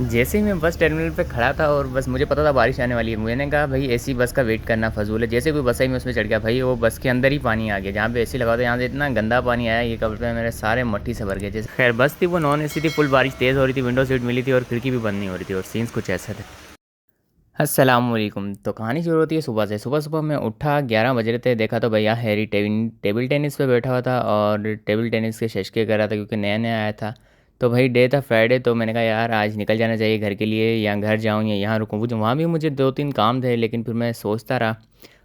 जैसे ही मैं bus terminal पे खड़ा था और बस मुझे पता था बारिश आने वाली है, मैंने कहा भाई एसी बस का वेट करना फजूल है। जैसे कोई बस आई मैं उसमें चढ़ गया, भाई वो बस के अंदर ही पानी आ गया, जहाँ पे एसी लगा था यहाँ से इतना गंदा पानी आया, ये कपड़े पे मेरे सारे मट्टी से भर गए। जैसे खैर बस थी वो नॉन एसी थी, फुल बारिश तेज़ हो रही थी, विंडो सीट मिली थी और खिड़की भी बंद नहीं हो रही थी और सीन्स कुछ ऐसे थे। अस्सलाम वालेकुम। तो कहानी शुरू होती है सुबह से। सुबह सुबह मैं उठा, 11 बज रहे थे, देखा तो भैया हैरी टेबल टेनिस पे बैठा हुआ था और टेबल टेनिस के शशके कर रहा था क्योंकि नया नया आया था। तो भाई डे था फ्राइडे, तो मैंने कहा यार आज निकल जाना चाहिए घर के लिए, या घर जाऊँ या यहाँ रुकूँ। वहाँ भी मुझे 2-3 काम थे, लेकिन फिर मैं सोचता रहा।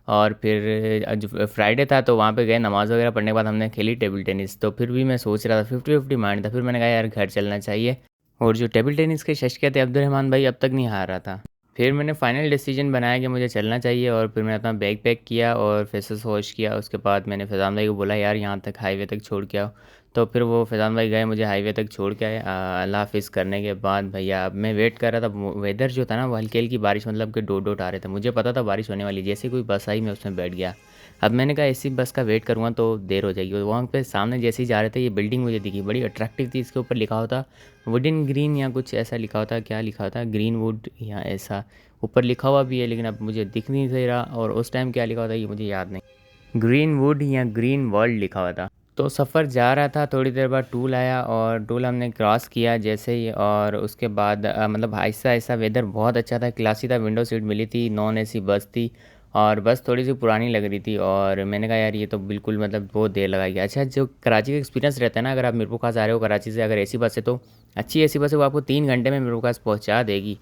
और फिर आज फ्राइडे था तो वहाँ पे गए, नमाज़ वगैरह पढ़ने के बाद हमने खेली टेबल टेनिस। तो फिर भी मैं सोच रहा था, 50-50 माइंड था। फिर मैंने कहा यार घर चलना चाहिए। और जो टेबल टेनिस के शशके थे अब्दुलरहमान भाई अब तक नहीं हार रहा था। फिर मैंने फ़ाइनल डिसीजन बनाया कि मुझे चलना चाहिए, और फिर मैंने अपना बैग पैक किया और फेसेस वॉश किया। उसके बाद मैंने फैज़ान भाई को बोला यार यहाँ तक हाईवे तक छोड़ के आओ। तो फिर वो फैज़ान भाई गए, मुझे हाईवे तक छोड़ के आए। अल्लाह हाफ़िज़ करने के बाद भैया अब मैं वेट कर रहा था। वेदर जो था ना वो हल्की हल्की बारिश, मतलब कि डोट डोट आ रहे थे। मुझे पता था बारिश होने वाली। जैसे कोई बस आई मैं उसमें बैठ गया। अब मैंने कहा इसी बस का वेट करूँगा तो देर हो जाएगी। और वहाँ पे सामने जैसे ही जा रहे थे ये बिल्डिंग मुझे दिखी, बड़ी अट्रैक्टिव थी। इसके ऊपर लिखा होता वुडन ग्रीन या कुछ ऐसा लिखा होता, क्या लिखा होता, ग्रीन वुड या ऐसा ऊपर लिखा हुआ भी है, लेकिन अब मुझे दिख नहीं सही रहा। और उस टाइम क्या लिखा हुआ था ये मुझे याद नहीं। ग्रीन वुड या ग्रीन वर्ल्ड लिखा हुआ था। तो सफ़र जा रहा था, थोड़ी देर बाद टूल आया और टूल हमने क्रॉस किया जैसे ही। और उसके बाद मतलब आहिस्ता आहिस्ता, वेदर बहुत अच्छा था, क्लासी था, विंडो सीट मिली थी, नॉन एसी बस थी। और बस थोड़ी सी पुरानी लग रही थी और मैंने कहा यार ये तो बिल्कुल मतलब बहुत देर लगाएगी। अच्छा, जो कराची का एक्सपीरियंस रहता है ना, अगर आप मिरपुखास आ रहे हो कराची से, अगर एसी बस है तो अच्छी एसी बस है, वो आपको 3 घंटे में मिरपुखास पहुंचा देगी।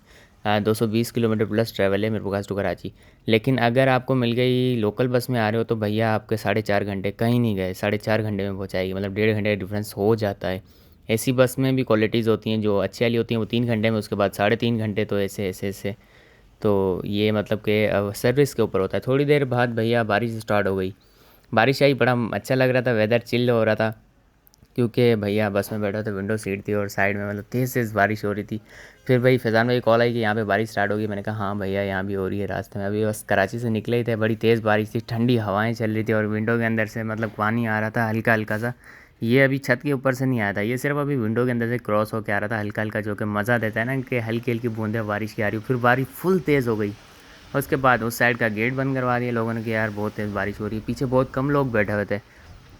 220 किलोमीटर प्लस ट्रैवल है मिरपुखास टू कराची। लेकिन अगर आपको मिल गई लोकल बस में आ रहे हो तो भैया आपके 4.5 घंटे कहीं नहीं गए, 4.5 घंटे में पहुंचाएगी, मतलब 1.5 घंटे का डिफरेंस हो जाता है। एसी बस में भी क्वालिटीज़ होती हैं जो अच्छी वाली होती हैं, वो 3 घंटे में, उसके बाद 3.5 घंटे, तो ऐसे ऐसे ऐसे। तो ये मतलब कि सर्विस के ऊपर होता है। थोड़ी देर बाद भैया बारिश स्टार्ट हो गई। बारिश आई, बड़ा अच्छा लग रहा था, वेदर चिल हो रहा था, क्योंकि भैया बस में बैठा था, विंडो सीट थी और साइड में मतलब तेज़ तेज़ बारिश हो रही थी। फिर भाई फैज़ान भाई कॉल आई कि यहाँ पे बारिश स्टार्ट होगी। मैंने कहा हाँ भैया यहाँ भी हो रही है। रास्ते में अभी बस कराची से निकले ही थे, बड़ी तेज़ बारिश थी, ठंडी हवाएं चल रही थी और विंडो के अंदर से मतलब पानी आ रहा था हल्का हल्का सा। ये अभी छत के ऊपर से नहीं आया था, ये सिर्फ अभी विंडो के अंदर से क्रॉस होकर आ रहा था हल्का हल्का, जो कि मज़ा देता है ना कि हल्की हल्की बूंदें बारिश की आ रही हो। फिर बारिश फुल तेज़ हो गई। उसके बाद उस साइड का गेट बंद करवा दिया लोगों ने कि यार बहुत तेज़ बारिश हो रही है। पीछे बहुत कम लोग बैठे हुए थे।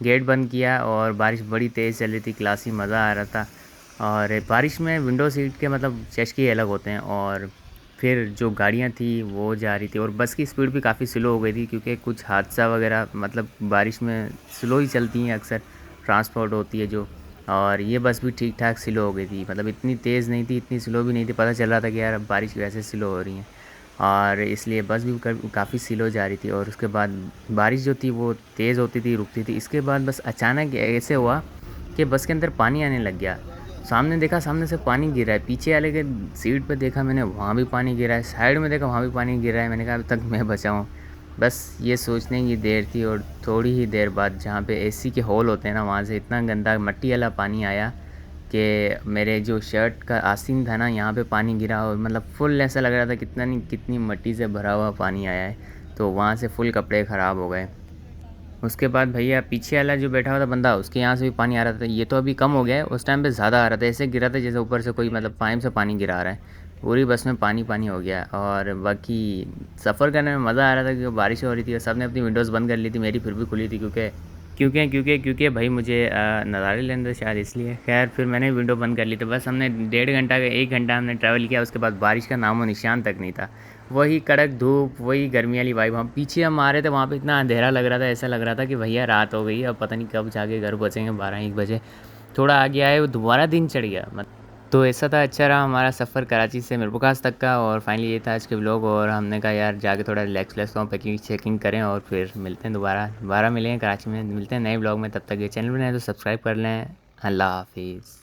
गेट बंद किया और बारिश बड़ी तेज़ चल रही थी, क्लासी मज़ा आ रहा था। और बारिश में विंडो सीट के मतलब चश्के अलग होते हैं। और फिर जो गाड़ियाँ थी वो जा रही थी और बस की स्पीड भी काफ़ी स्लो हो गई थी, क्योंकि कुछ हादसा वगैरह, मतलब बारिश में स्लो ही चलती हैं अक्सर, ट्रांसपोर्ट होती है जो। और ये बस भी ठीक ठाक स्लो हो गई थी, मतलब इतनी तेज़ नहीं थी, इतनी स्लो भी नहीं थी। पता चल रहा था कि यार अब बारिश की वजह से स्लो हो रही हैं, और इसलिए बस भी काफ़ी स्लो जा रही थी। और उसके बाद बारिश जो थी वो तेज़ होती थी, रुकती थी। इसके बाद बस अचानक ऐसे हुआ कि बस के अंदर पानी आने लग गया। सामने देखा, सामने से पानी गिर रहा है, पीछे वाले के सीट पर देखा मैंने, वहाँ भी पानी गिरा है, साइड में देखा वहाँ भी पानी गिर रहा है। मैंने कहा अभी तक मैं बचा हूँ। बस ये सोचने की देर थी। और थोड़ी ही देर बाद जहाँ पे एसी के होल होते हैं ना, वहाँ से इतना गंदा मट्टी वाला पानी आया कि मेरे जो शर्ट का आस्तीन था ना, यहाँ पे पानी गिरा और मतलब फुल ऐसा लग रहा था कितना नहीं कितनी मिट्टी से भरा हुआ पानी आया है। तो वहाँ से फुल कपड़े ख़राब हो गए। उसके बाद भैया पीछे वाला जो बैठा हुआ था बंदा, उसके यहाँ से भी पानी आ रहा था। ये तो अभी कम हो गया है, उस टाइम पे ज़्यादा आ रहा था, ऐसे गिरा था जैसे ऊपर से कोई मतलब पाइप से पानी गिरा रहा है। पूरी बस में पानी पानी हो गया। और बाकी सफ़र करने में मज़ा आ रहा था क्योंकि बारिश हो रही थी और सब ने अपनी विंडोज़ बंद कर ली थी, मेरी फिर भी खुली थी, क्योंकि भाई मुझे नज़ारे लेने थे शायद, इसलिए। खैर फिर मैंने विंडो बंद कर ली। तो बस हमने 1.5 घंटा का 1 घंटा हमने ट्रैवल किया। उसके बाद बारिश का नामो निशान तक नहीं था। वही कड़क धूप, वही गर्मी वाली वाइब। हम पीछे हम आ रहे थे, वहाँ पे इतना अंधेरा लग रहा था, ऐसा लग रहा था कि भैया रात हो गई, अब पता नहीं कब जाके घर पहुँचेंगे, 12-1 बजे। थोड़ा आगे आए वो दोबारा दिन चढ़ गया तो ऐसा था। अच्छा रहा हमारा सफ़र कराची से मिरपुखास तक का। और फाइनली ये था आज के व्लॉग। और हमने कहा यार जाके थोड़ा रिलैक्स रिलैक्स हो, पैकिंग चेकिंग करें और फिर मिलते हैं दोबारा दोबारा मिलेंगे कराची में, मिलते हैं नए व्लॉग में। तब तक ये चैनल बनाए तो सब्सक्राइब कर लें। अल्लाह हाफिज़।